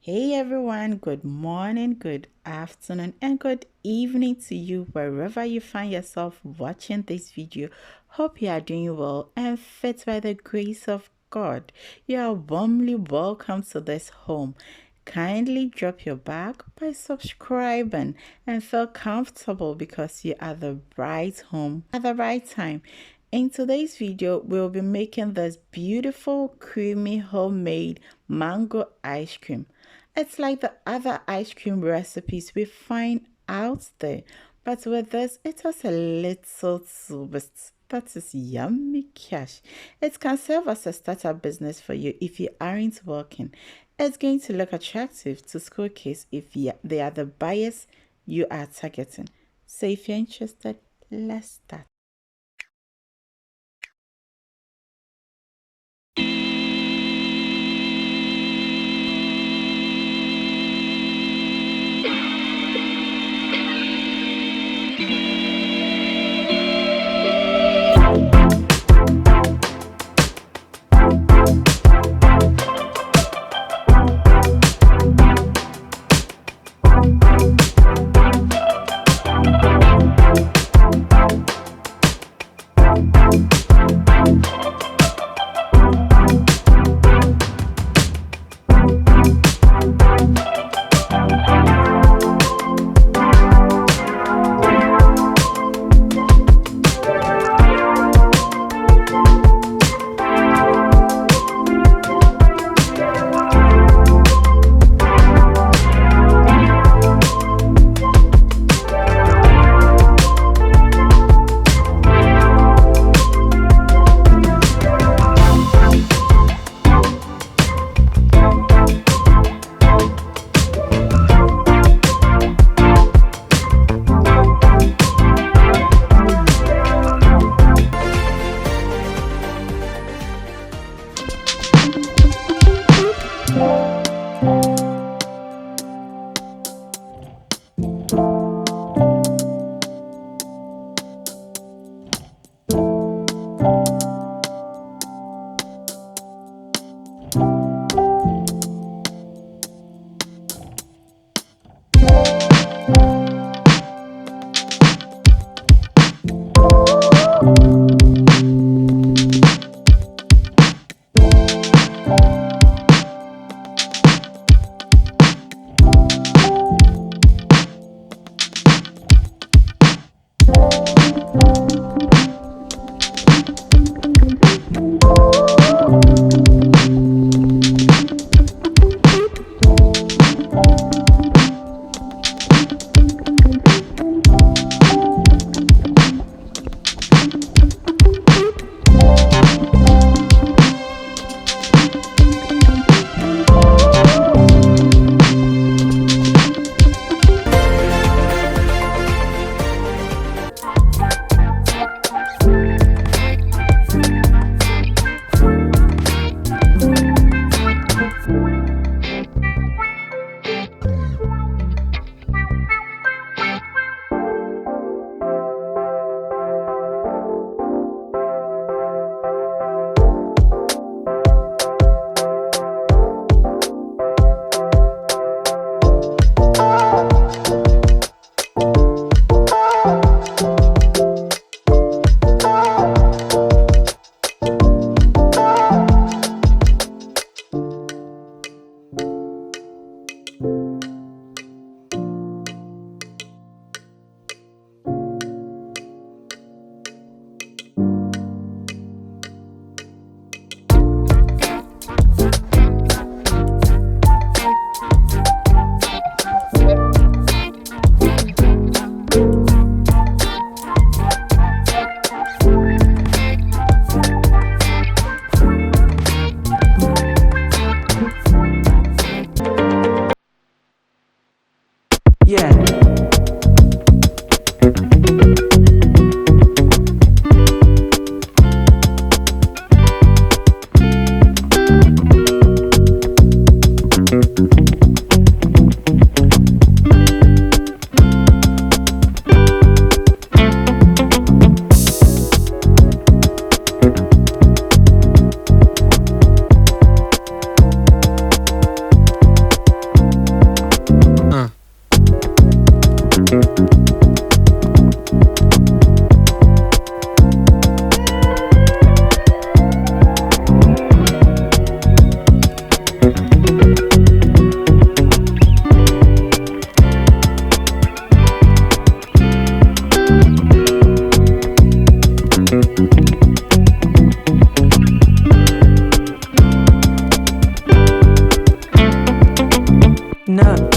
Hey everyone, good morning, good afternoon, and good evening to you wherever you find yourself watching this video. Hope you are doing well and fit by the grace of God. You are warmly welcome to this home. Kindly drop your bag by subscribing and feel comfortable because you are at the right home at the right time. In today's video, we'll be making this beautiful, creamy, homemade mango ice cream. It's like the other ice cream recipes we find out there, but with this, it has a little twist. That is yummy cash. It can serve as a startup business for you if you aren't working. It's going to look attractive to school kids if they are the buyers you are targeting. So if you're interested, let's start. Yeah. Doughnut.